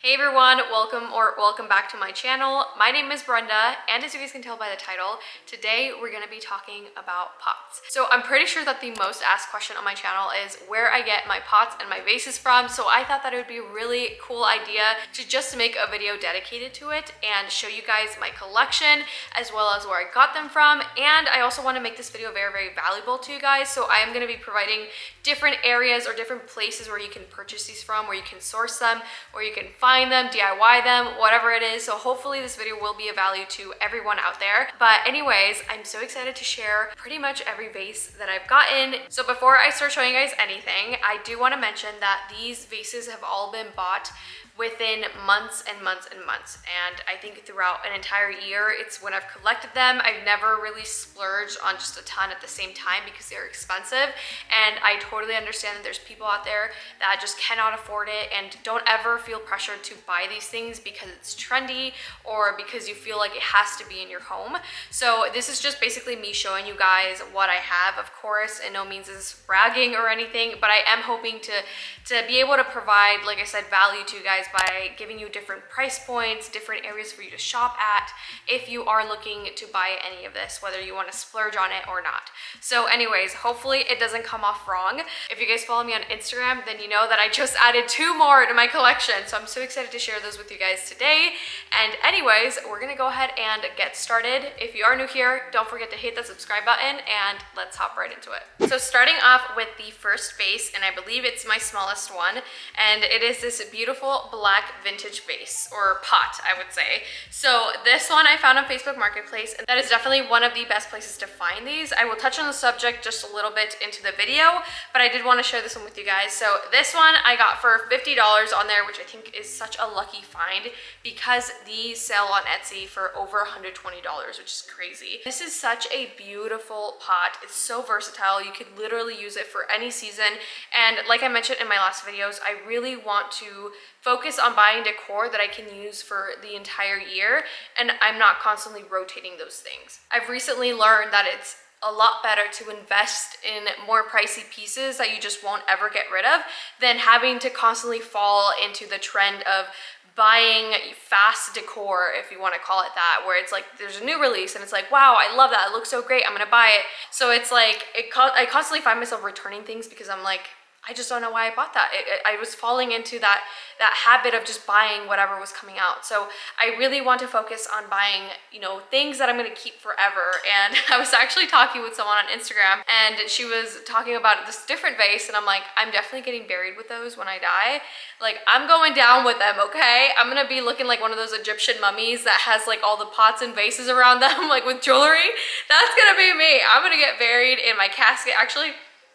Hey everyone, welcome back to my channel. My name is Brenda, and as you guys can tell by the title, today we're gonna be talking about pots. So I'm pretty sure that the most asked question on my channel is where I get my pots and my vases from, so I thought that it would be a really cool idea to just make a video dedicated to it and show you guys my collection as well as where I got them from. And I also want to make this video very, very valuable to you guys, so I am going to be providing different areas or different places where you can purchase these from, where you can source them, where you can find them, DIY them, whatever it is. So hopefully this video will be of value to everyone out there. But anyways, I'm so excited to share pretty much every vase that I've gotten. So before I start showing you guys anything, I do want to mention that these vases have all been bought within months and months and months, and I think throughout an entire year. It's when I've collected them. I've never really splurged on just a ton at the same time because they're expensive, and I totally understand that there's people out there that just cannot afford it. And don't ever feel pressured to buy these things because it's trendy or because you feel like it has to be in your home. So this is just basically me showing you guys what I have. Of course, in no means is bragging or anything, but I am hoping to be able to provide, like I said, value to you guys by giving you different price points, different areas for you to shop at if you are looking to buy any of this, whether you want to splurge on it or not. So anyways, hopefully it doesn't come off wrong. If you guys follow me on Instagram, then you know that I just added 2 more to my collection. So I'm so excited to share those with you guys today. And anyways, we're gonna go ahead and get started. If you are new here, don't forget to hit that subscribe button and let's hop right into it. So starting off with the first vase, and I believe it's my smallest one, and it is this beautiful black vintage vase, or pot, I would say. So this one I found on Facebook Marketplace, and that is definitely one of the best places to find these. I will touch on the subject just a little bit into the video, but I did want to share this one with you guys. So this one I got for $50 on there, which I think is such a lucky find because these sell on Etsy for over $120, which is crazy. This is such a beautiful pot. It's so versatile. You could literally use it for any season. And like I mentioned in my last videos, I really want to focus on buying decor that I can use for the entire year, and I'm not constantly rotating those things. I've recently learned that it's a lot better to invest in more pricey pieces that you just won't ever get rid of than having to constantly fall into the trend of buying fast decor, if you want to call it that, where it's like there's a new release and it's like, wow, I love that, it looks so great, I'm gonna buy it. So it's like I constantly find myself returning things because I'm like, I just don't know why I bought that. I was falling into that habit of just buying whatever was coming out. So I really want to focus on buying, things that I'm going to keep forever. And I was actually talking with someone on Instagram, and she was talking about this different vase, and I'm like, I'm definitely getting buried with those when I die. Like, I'm going down with them, okay? I'm going to be looking like one of those Egyptian mummies that has like all the pots and vases around them, like with jewelry. That's going to be me. I'm going to get buried in my casket. Actually,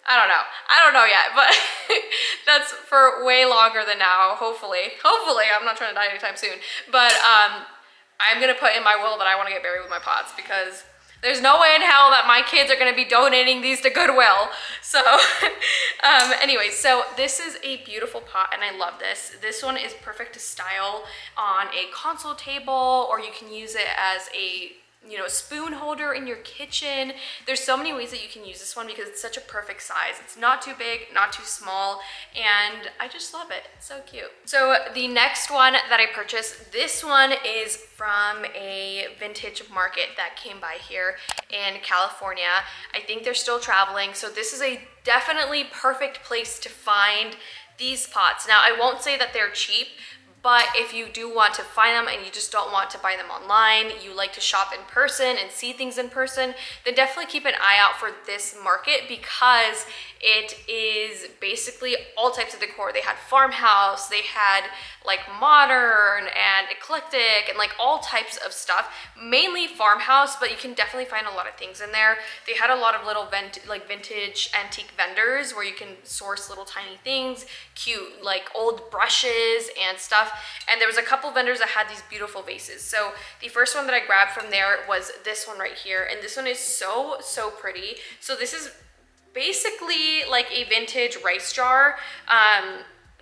I don't know yet, but that's for way longer than now, hopefully. I'm not trying to die anytime soon, but I'm gonna put in my will that I want to get buried with my pots because there's no way in hell that my kids are gonna be donating these to Goodwill. So anyways, so this is a beautiful pot and I love this. This one is perfect to style on a console table, or you can use it as a spoon holder in your kitchen. There's so many ways that you can use this one because it's such a perfect size. It's not too big, not too small, and I just love it. It's so cute. So the next one that I purchased, this one is from a vintage market that came by here in California. I think they're still traveling, so this is a definitely perfect place to find these pots. Now, I won't say that they're cheap, but if you do want to find them and you just don't want to buy them online, you like to shop in person and see things in person, then definitely keep an eye out for this market because it is basically all types of decor. They had farmhouse, they had like modern and eclectic and like all types of stuff, mainly farmhouse, but you can definitely find a lot of things in there. They had a lot of little vintage antique vendors where you can source little tiny things, cute like old brushes and stuff. And there was a couple vendors that had these beautiful vases. So the first one that I grabbed from there was this one right here, and this one is so pretty. So this is basically like a vintage rice jar.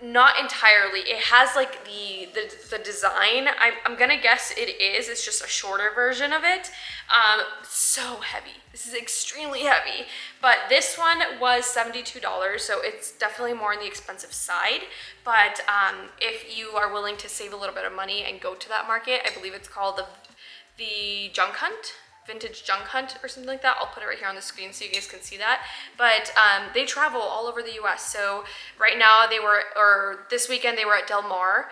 Not entirely. It has like the design. I'm gonna guess it is. It's just a shorter version of it. So heavy. This is extremely heavy. But this one was $72, so it's definitely more on the expensive side. But if you are willing to save a little bit of money and go to that market, I believe it's called the Junk Hunt. Vintage Junk Hunt or something like that. I'll put it right here on the screen so you guys can see that. But they travel all over the US. So right now this weekend they were at Del Mar.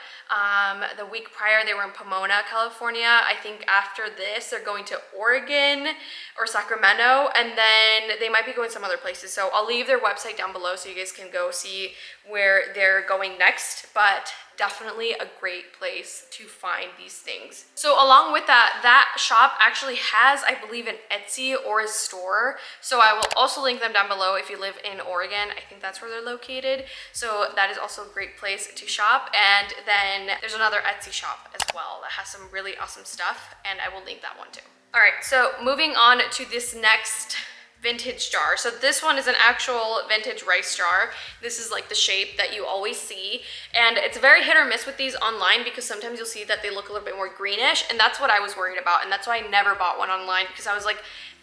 The week prior they were in Pomona, California. I think after this they're going to Oregon or Sacramento, and then they might be going some other places. So I'll leave their website down below so you guys can go see where they're going next. But definitely a great place to find these things. So along with that shop actually has, I believe, an Etsy or a store. So I will also link them down below if you live in Oregon. I think that's where they're located. So that is also a great place to shop. And then there's another Etsy shop as well that has some really awesome stuff, and I will link that one too. All right, so moving on to this next vintage jar. So this one is an actual vintage rice jar. This is like the shape that you always see, and it's very hit or miss with these online because sometimes you'll see that they look a little bit more greenish, and that's what I was worried about, and that's why I never bought one online, because I was like,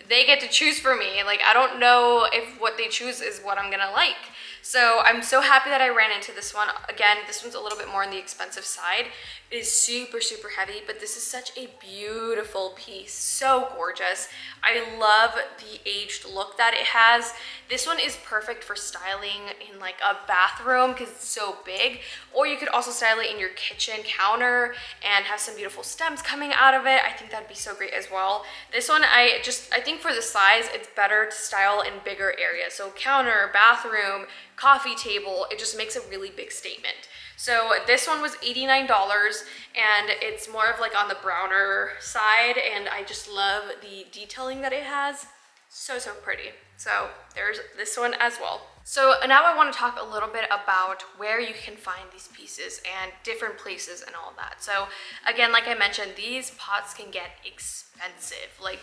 they get to choose for me. Like, I don't know if what they choose is what I'm gonna like. So I'm so happy that I ran into this one. Again, this one's a little bit more on the expensive side. It is super, super heavy, but this is such a beautiful piece. So gorgeous. I love the aged look that it has. This one is perfect for styling in like a bathroom because it's so big, or you could also style it in your kitchen counter and have some beautiful stems coming out of it. I think that'd be so great as well. This one, I think for the size, it's better to style in bigger areas. So counter, bathroom, coffee table, it just makes a really big statement. So this one was $89, and it's more of like on the browner side, and I just love the detailing that it has. So, so pretty. So there's this one as well. So now I want to talk a little bit about where you can find these pieces and different places and all that. So again, like I mentioned, these pots can get expensive. Like,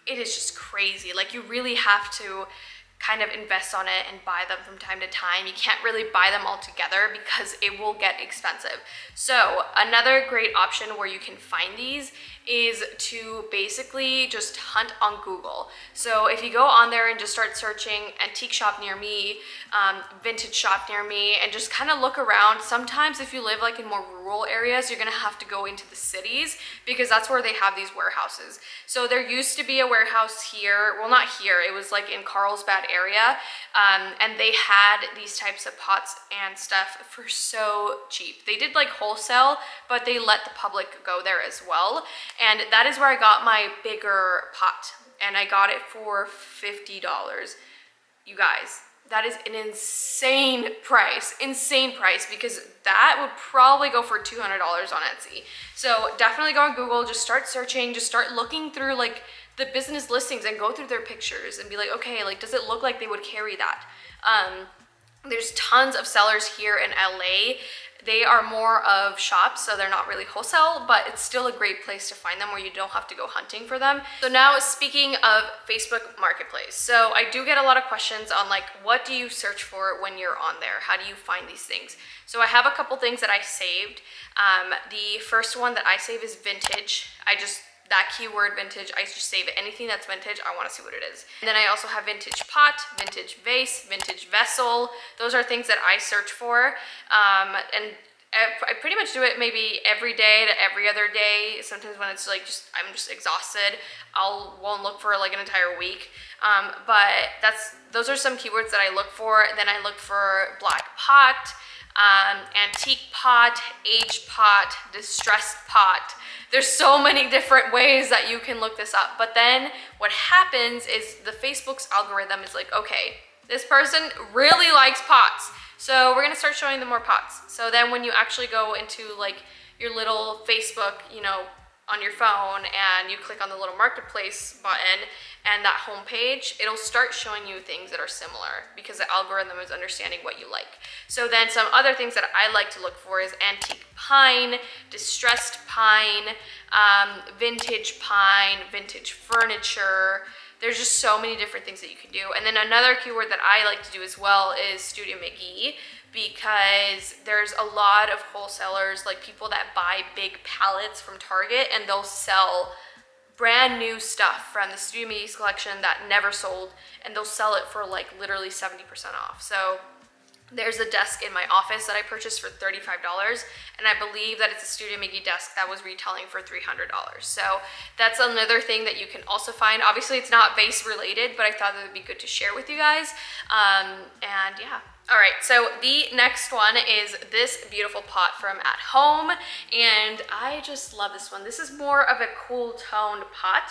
it is just crazy. Like, you really have to kind of invest on it and buy them from time to time. You can't really buy them all together because it will get expensive. So another great option where you can find these is to basically just hunt on Google. So if you go on there and just start searching antique shop near me, vintage shop near me, and just kind of look around. Sometimes if you live like in more rural areas, you're gonna have to go into the cities because that's where they have these warehouses. So there used to be a warehouse here, well, not here, it was like in Carlsbad area, and they had these types of pots and stuff for so cheap. They did like wholesale, but they let the public go there as well. And that is where I got my bigger pot, and I got it for $50. You guys, that is an insane price, because that would probably go for $200 on Etsy. So definitely go on Google, just start searching, just start looking through like the business listings and go through their pictures and be like, okay, like, does it look like they would carry that? There's tons of sellers here in LA. They are more of shops, so they're not really wholesale, but it's still a great place to find them where you don't have to go hunting for them. So now, speaking of Facebook Marketplace, so I do get a lot of questions on like, what do you search for when you're on there? How do you find these things? So I have a couple things that I saved. The first one that I save is vintage. That keyword vintage, I just save anything that's vintage. I want to see what it is. And then I also have vintage pot, vintage vase, vintage vessel. Those are things that I search for. And I pretty much do it maybe every day to every other day. Sometimes when it's like I'm just exhausted, won't look for like an entire week. But those are some keywords that I look for. Then I look for black pot, antique pot, aged pot, distressed pot. There's so many different ways that you can look this up. But then what happens is the Facebook's algorithm is like, okay, this person really likes pots, so we're gonna start showing them more pots. So then when you actually go into like your little Facebook, on your phone, and you click on the little marketplace button and that home page, it'll start showing you things that are similar because the algorithm is understanding what you like. So then some other things that I like to look for is antique pine, distressed pine, vintage furniture. There's just so many different things that you can do. And then another keyword that I like to do as well is Studio McGee, because there's a lot of wholesalers, like people that buy big pallets from Target, and they'll sell brand new stuff from the Studio McGee's collection that never sold, and they'll sell it for like literally 70% off. So there's a desk in my office that I purchased for $35, and I believe that it's a Studio McGee desk that was retailing for $300. So that's another thing that you can also find. Obviously it's not vase related, but I thought that would be good to share with you guys. And yeah. All right, so the next one is this beautiful pot from At Home, and I just love this one. This is more of a cool toned pot,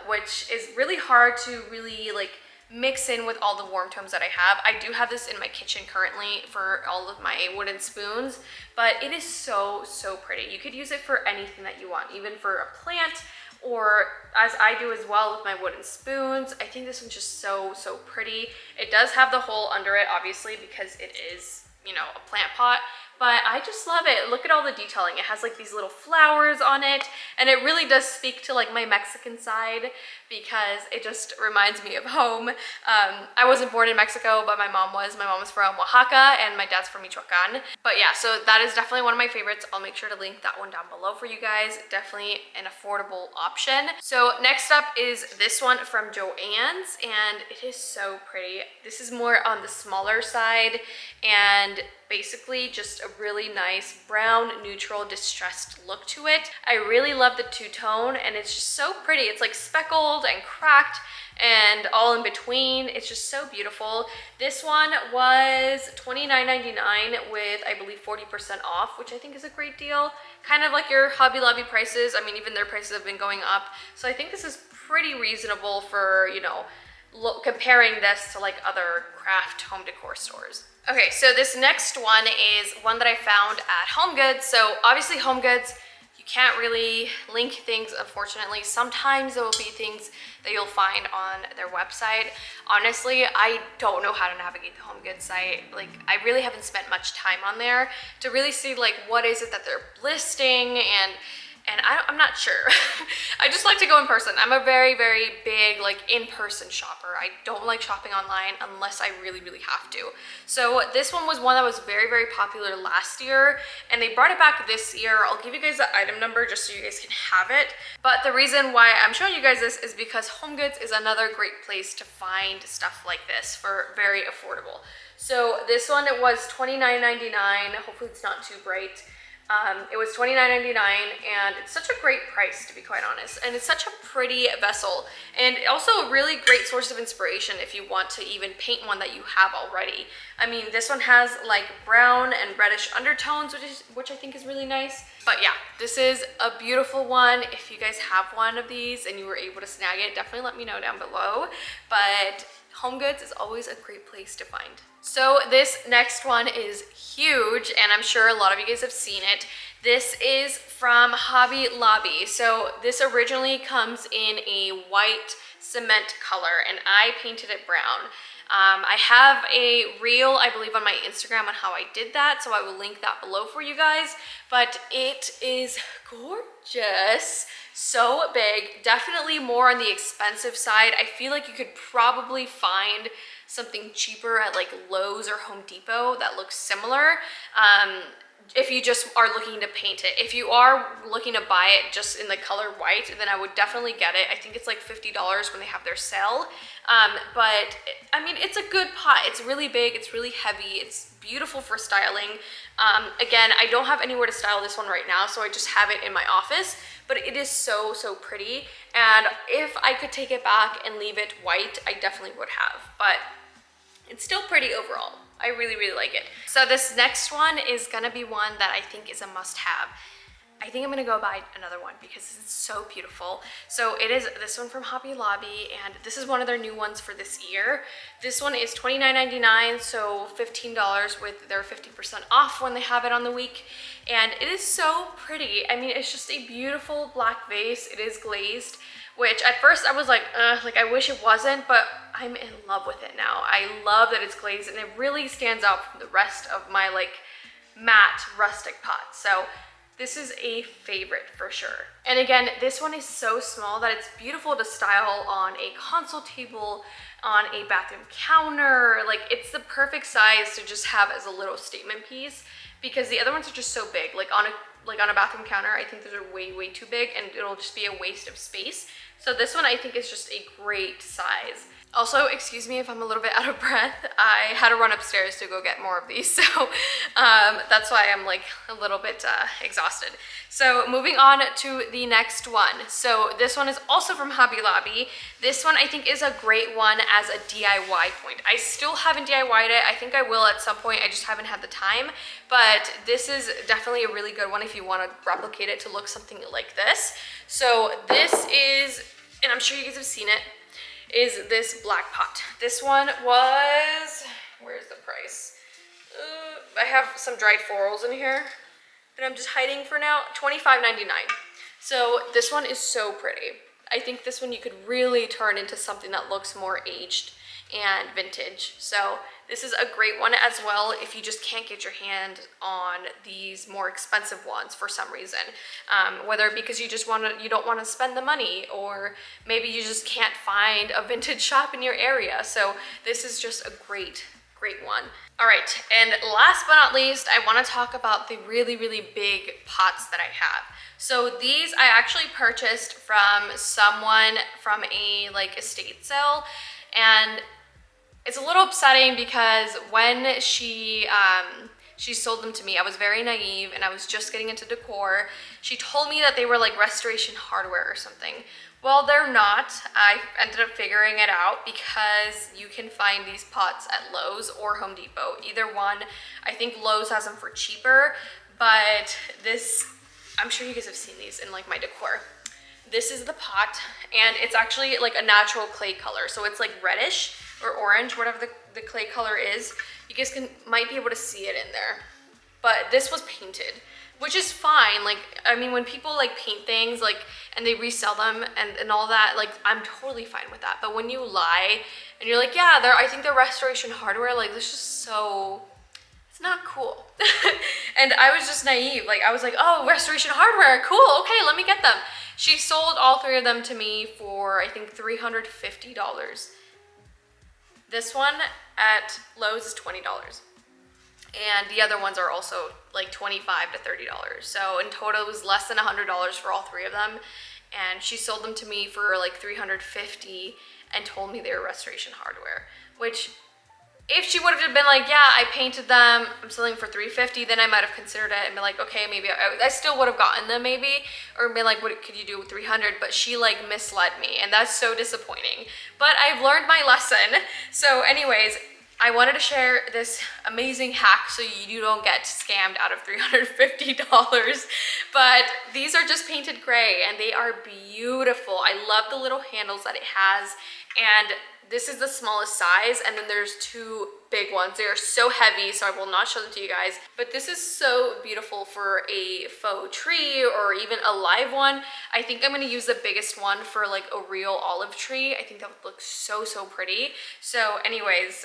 which is really hard to really like mix in with all the warm tones that I have. I do have this in my kitchen currently for all of my wooden spoons, but it is so, so pretty. You could use it for anything that you want, even for a plant, or as I do as well with my wooden spoons. I think this one's just so, so pretty. It does have the hole under it, obviously, because it is, you know, a plant pot, but I just love it. Look at all the detailing. It has like these little flowers on it, and it really does speak to like my Mexican side, because it just reminds me of home. I wasn't born in Mexico, but my mom was. My mom was from Oaxaca and my dad's from Michoacan. But yeah, so that is definitely one of my favorites. I'll make sure to link that one down below for you guys. Definitely an affordable option. So next up is this one from Joanns, and it is so pretty. This is more on the smaller side, and basically just a really nice brown neutral distressed look to it. I really love the two-tone, and it's just so pretty. It's like speckled and cracked and all in between. It's just so beautiful. This one was $29.99 with, I believe, 40% off, which I think is a great deal. Kind of like your Hobby Lobby prices. I mean, even their prices have been going up, so I think this is pretty reasonable for, you know, comparing this to like other craft home decor stores. Okay, so this next one is one that I found at HomeGoods. So obviously HomeGoods, you can't really link things, unfortunately. Sometimes there will be things that you'll find on their website. Honestly, I don't know how to navigate the HomeGoods site. Like, I really haven't spent much time on there to really see like what is it that they're listing, and I'm not sure. I just like to go in person. I'm a very, very big like in-person shopper. I don't like shopping online unless I really, really have to. So this one was one that was very, very popular last year, and they brought it back this year. I'll give you guys the item number just so you guys can have it. But the reason why I'm showing you guys this is because HomeGoods is another great place to find stuff like this for very affordable. So this one, it was $29.99. Hopefully it's not too bright. It was $29.99, and it's such a great price, to be quite honest, and it's such a pretty vessel, and also a really great source of inspiration if you want to even paint one that you have already. I mean, this one has like brown and reddish undertones, which I think is really nice. But yeah, this is a beautiful one. If you guys have one of these and you were able to snag it, definitely let me know down below. But HomeGoods is always a great place to find. So this next one is huge, and I'm sure a lot of you guys have seen it. This is from Hobby Lobby. So this originally comes in a white cement color, and I painted it brown. I have a reel, I believe, on my Instagram on how I did that, so I will link that below for you guys. But it is gorgeous. So big, definitely more on the expensive side. I feel like you could probably find something cheaper at like Lowe's or Home Depot that looks similar, if you just are looking to paint it. If you are looking to buy it just in the color white, then I would definitely get it. I think it's like $50 when they have their sale. But I mean, it's a good pot. It's really big, it's really heavy, it's beautiful for styling. Again, I don't have anywhere to style this one right now, so I just have it in my office, but it is so, so pretty. And if I could take it back and leave it white, I definitely would have, but it's still pretty overall. I really, really like it. So this next one is gonna be one that I think is a must-have. I think I'm gonna go buy another one because it's so beautiful. So it is this one from Hobby Lobby, and this is one of their new ones for this year. This one is $29.99, so $15 with their 50% off when they have it on the week. And it is so pretty. I mean, it's just a beautiful black vase. It is glazed, which at first I was like I wish it wasn't, but I'm in love with it now. I love that it's glazed, and it really stands out from the rest of my like matte rustic pots. So This is a favorite for sure. And again, this one is so small that it's beautiful to style on a console table, on a bathroom counter. Like, it's the perfect size to just have as a little statement piece, because the other ones are just so big. Like on a bathroom counter, I think those are way too big and it'll just be a waste of space. So this one I think is just a great size. Also, excuse me if I'm a little bit out of breath. I had to run upstairs to go get more of these, so that's why I'm like a little bit exhausted. So moving on to the next one. So this one is also from Hobby Lobby. This one I think is a great one as a DIY point. I still haven't DIY'd it. I think I will at some point. I just haven't had the time. But this is definitely a really good one if you want to replicate it to look something like this. So this is, and I'm sure you guys have seen it, is this black pot. This one was, where's the price? I have some dried florals in here that I'm just hiding for now. $25.99. So this one is so pretty. I think this one you could really turn into something that looks more aged and vintage. So this is a great one as well if you just can't get your hand on these more expensive ones for some reason. Whether because you don't want to spend the money, or maybe you just can't find a vintage shop in your area. So this is just a great one. All right, and last but not least, I want to talk about the really big pots that I have. So these I actually purchased from someone from a like estate sale, and it's a little upsetting because when she sold them to me, I was very naive and I was just getting into decor. She told me that they were like restoration hardware or something. Well, they're not. I ended up figuring it out because you can find these pots at Lowe's or Home Depot. Either one. I think Lowe's has them for cheaper, but this, I'm sure you guys have seen these in like my decor. This is the pot, and it's actually like a natural clay color. So it's like reddish or orange, whatever the clay color is. You guys might be able to see it in there. But this was painted, which is fine. Like, I mean, when people like paint things like and they resell them and all that, like I'm totally fine with that. But when you lie and you're like, yeah, I think they're restoration hardware, like this is so, it's not cool. And I was just naive. Like I was like, oh, restoration hardware, cool, okay, let me get them. She sold all three of them to me for I think $350. This one at Lowe's is $20. And the other ones are also like $25 to $30. So in total it was less than $100 for all three of them. And she sold them to me for like $350 and told me they were restoration hardware, which if she would have been like, yeah, I painted them, I'm selling for $350, then I might have considered it and been like, okay, maybe I still would have gotten them maybe, or been like, what could you do with $300? But she like misled me, and that's so disappointing. But I've learned my lesson. So anyways, I wanted to share this amazing hack so you don't get scammed out of $350. But these are just painted gray and they are beautiful. I love the little handles that it has, and this is the smallest size, and then there's two big ones. They are so heavy, so I will not show them to you guys. But this is so beautiful for a faux tree or even a live one. I think I'm gonna use the biggest one for like a real olive tree. I think that would look so pretty. So anyways,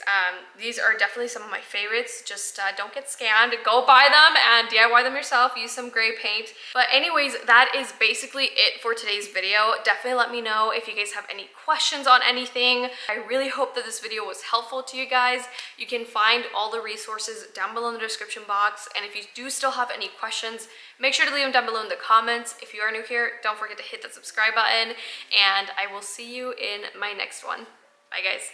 these are definitely some of my favorites. Just don't get scammed. Go buy them and DIY them yourself. Use some gray paint. But anyways, that is basically it for today's video. Definitely let me know if you guys have any questions on anything. I really hope that this video was helpful to you guys. You can find all the resources down below in the description box. And if you do still have any questions, make sure to leave them down below in the comments. If you are new here, don't forget to hit that subscribe button, and I will see you in my next one. Bye guys.